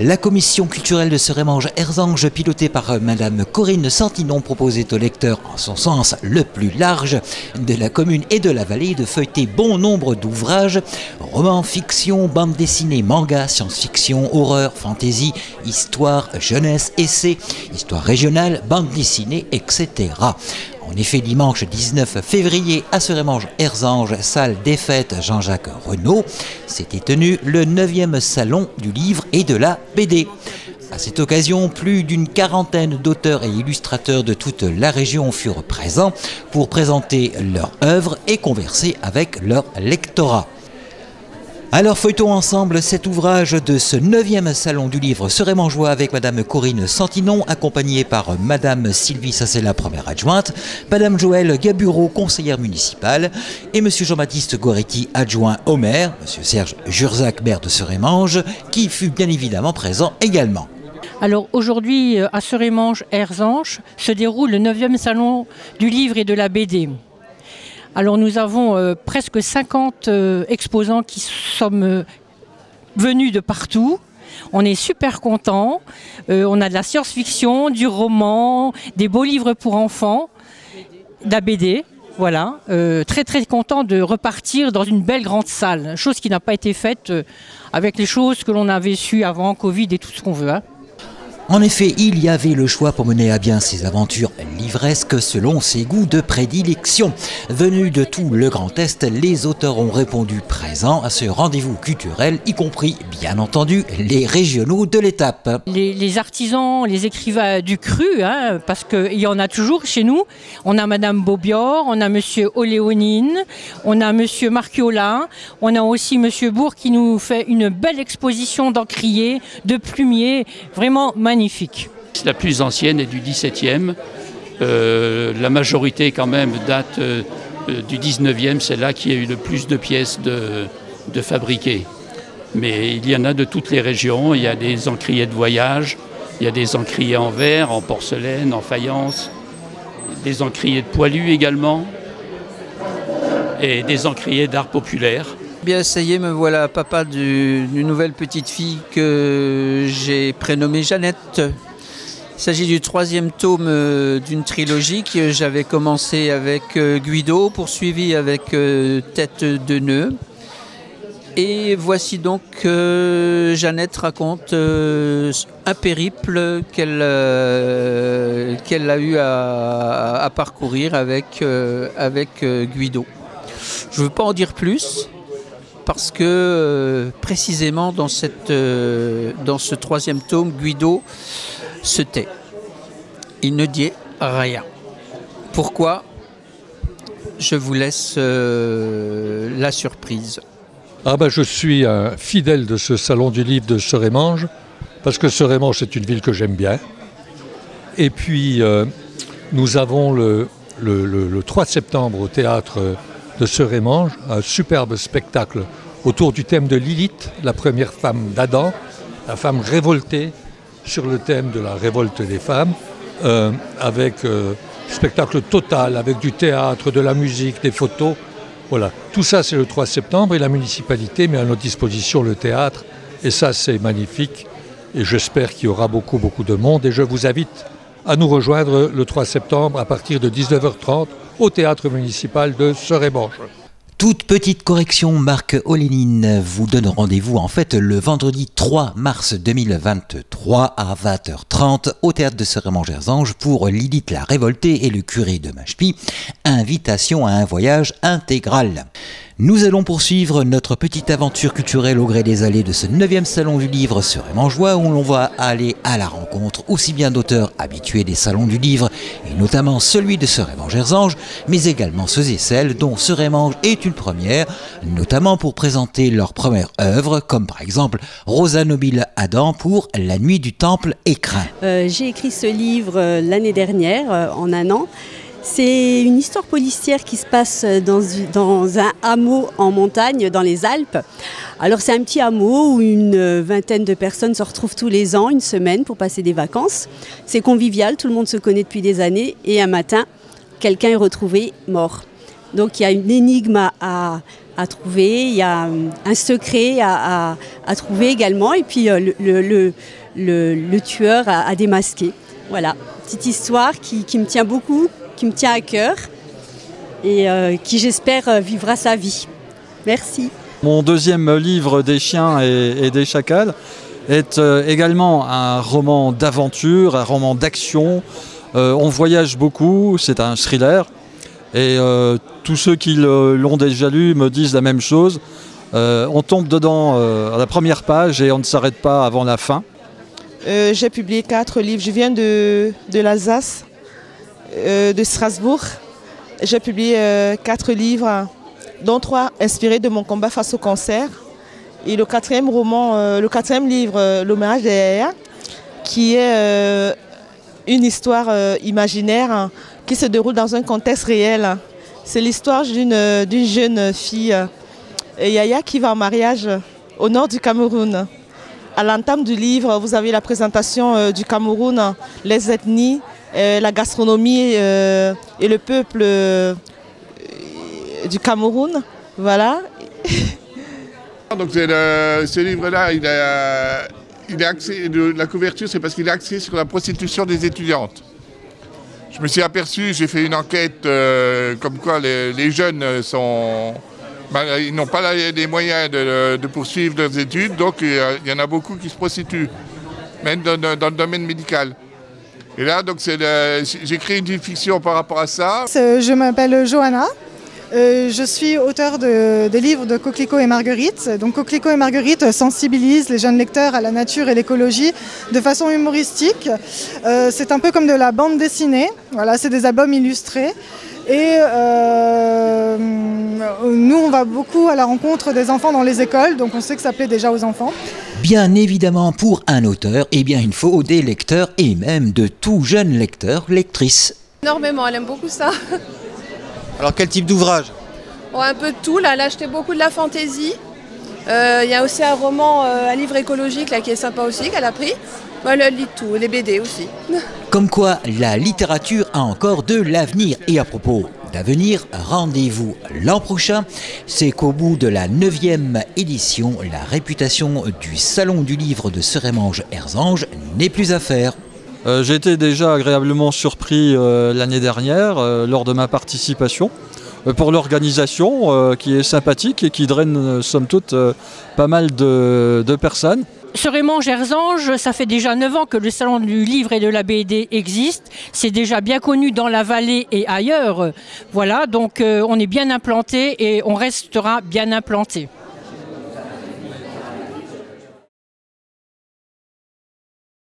La commission culturelle de Serémange-Erzange, pilotée par Madame Corinne Santinon, proposait au lecteur, en son sens le plus large, de la commune et de la vallée, de feuilleter bon nombre d'ouvrages, romans, fiction, bande dessinée, manga, science-fiction, horreur, fantaisie, histoire, jeunesse, essai, histoire régionale, bande dessinée, etc. En effet, dimanche 19 février, à Serémange-Erzange, salle des fêtes Jean-Jacques Renaud, s'était tenu le 9e salon du livre et de la BD. À cette occasion, plus d'une quarantaine d'auteurs et illustrateurs de toute la région furent présents pour présenter leurs œuvres et converser avec leur lectorat. Alors feuilletons ensemble cet ouvrage de ce 9e salon du livre serémangeois avec Madame Corinne Santinon, accompagnée par Madame Sylvie Sassella, première adjointe, Madame Joëlle Gabureau, conseillère municipale, et Monsieur Jean-Baptiste Goretti, adjoint au maire, Monsieur Serge Jurzac, maire de Serémange, qui fut bien évidemment présent également. Alors aujourd'hui, à Serémange-Erzange, se déroule le 9e salon du livre et de la BD. Alors nous avons presque 50 exposants qui sont venus de partout. On est super contents. On a de la science-fiction, du roman, des beaux livres pour enfants, de la BD. Voilà, très très content de repartir dans une belle grande salle, chose qui n'a pas été faite avec les choses que l'on avait su avant Covid et tout ce qu'on veut. Hein. En effet, il y avait le choix pour mener à bien ces aventures livresques selon ses goûts de prédilection. Venus de tout le Grand Est, les auteurs ont répondu présents à ce rendez-vous culturel, y compris, bien entendu, les régionaux de l'étape. Les artisans, les écrivains du cru, hein, parce qu'il y en a toujours chez nous. On a Madame Bobior, on a Monsieur Oléonine, on a Monsieur Marchiola, on a aussi Monsieur Bourg qui nous fait une belle exposition d'encriers, de plumiers, vraiment magnifique. La plus ancienne est du XVIIe. La majorité quand même date du XIXe. C'est là qu'il y a eu le plus de pièces de fabriquées. Mais il y en a de toutes les régions. Il y a des encriers de voyage, il y a des encriers en verre, en porcelaine, en faïence, des encriers de poilus également et des encriers d'art populaire. Bien, ça y est, me voilà papa d'une nouvelle petite fille que j'ai prénommée Jeannette. Il s'agit du 3e tome d'une trilogie que j'avais commencé avec Guido, poursuivi avec Tête de nœud. Et voici donc Jeannette raconte un périple qu'elle a eu à parcourir avec Guido. Je ne veux pas en dire plus. Parce que précisément dans ce 3e tome, Guido se tait. Il ne dit rien. Pourquoi? Je vous laisse la surprise. Je suis un fidèle de ce salon du livre de Serémange, parce que Serémange c'est une ville que j'aime bien. Et puis nous avons le 3 septembre au théâtre de Serémange, un superbe spectacle autour du thème de Lilith, la première femme d'Adam, la femme révoltée sur le thème de la révolte des femmes, avec spectacle total, avec du théâtre, de la musique, des photos. Voilà, tout ça c'est le 3 septembre et la municipalité met à notre disposition le théâtre et ça c'est magnifique et j'espère qu'il y aura beaucoup de monde et je vous invite à nous rejoindre le 3 septembre à partir de 19h30 au théâtre municipal de Serémange. Toute petite correction, Marc Olénine vous donne rendez-vous en fait le vendredi 3 mars 2023 à 20h30 au théâtre de Serémange-Erzange pour Lilith la révoltée et le curé de Machepy. Invitation à un voyage intégral. Nous allons poursuivre notre petite aventure culturelle au gré des allées de ce 9e salon du livre serémangeois où l'on va aller à la rencontre aussi bien d'auteurs habitués des salons du livre et notamment celui de Serémange-Erzange, mais également ceux et celles dont Serémange est une première, notamment pour présenter leur première œuvre, comme par exemple Rosa Nobile Adam pour La nuit du temple écrin. J'ai écrit ce livre l'année dernière, en un an. C'est une histoire policière qui se passe dans un hameau en montagne, dans les Alpes. Alors c'est un petit hameau où une vingtaine de personnes se retrouvent tous les ans, une semaine, pour passer des vacances. C'est convivial, tout le monde se connaît depuis des années. Et un matin, quelqu'un est retrouvé mort. Donc il y a une énigme à trouver, il y a un secret à trouver également, et puis le tueur à démasquer. Voilà, petite histoire qui me tient beaucoup, qui me tient à cœur et qui j'espère vivra sa vie. Merci. Mon deuxième livre, Des chiens et des chacals, est également un roman d'aventure, un roman d'action. On voyage beaucoup, c'est un thriller. Et tous ceux qui l'ont déjà lu me disent la même chose. On tombe dedans à la première page et on ne s'arrête pas avant la fin. J'ai publié 4 livres. Je viens de l'Alsace, de Strasbourg. J'ai publié 4 livres, dont 3 inspirés de mon combat face au cancer. Et le 4e livre, L'hommage des Yaya, qui est une histoire imaginaire qui se déroule dans un contexte réel. C'est l'histoire d'une jeune fille, Yaya, qui va en mariage au nord du Cameroun. À l'entame du livre, vous avez la présentation du Cameroun, les ethnies, la gastronomie et le peuple du Cameroun. Voilà. Donc ce livre-là, il est axé, la couverture, c'est parce qu'il est axé sur la prostitution des étudiantes. Je me suis aperçu, j'ai fait une enquête comme quoi les jeunes ils n'ont pas les moyens de poursuivre leurs études, donc il y en a beaucoup qui se prostituent, même dans le domaine médical. Et là, donc j'ai créé une fiction par rapport à ça. Je m'appelle Johanna. Je suis auteure des livres de Coquelicot et Marguerite. Donc Coquelicot et Marguerite sensibilisent les jeunes lecteurs à la nature et l'écologie de façon humoristique. C'est un peu comme de la bande dessinée. Voilà, c'est des albums illustrés. Et nous, on va beaucoup à la rencontre des enfants dans les écoles, donc on sait que ça plaît déjà aux enfants. Bien évidemment, pour un auteur, eh bien, il faut des lecteurs et même de tout jeunes lecteurs, lectrices. Énormément, elle aime beaucoup ça. Alors quel type d'ouvrage? Un peu de tout, là, elle a acheté beaucoup de la fantaisie. Il y a aussi un roman, un livre écologique là, qui est sympa aussi, qu'elle a pris. Elle lit tout, les BD aussi. Comme quoi, la littérature a encore de l'avenir. Et à propos d'avenir, rendez-vous l'an prochain. C'est qu'au bout de la 9e édition, la réputation du Salon du Livre de Serémange-Erzange n'est plus à faire. J'ai été déjà agréablement surpris l'année dernière lors de ma participation pour l'organisation qui est sympathique et qui draine somme toute pas mal de personnes. Serémange-Erzange, ça fait déjà 9 ans que le Salon du Livre et de la BD existe. C'est déjà bien connu dans la vallée et ailleurs. Voilà, donc on est bien implanté et on restera bien implanté.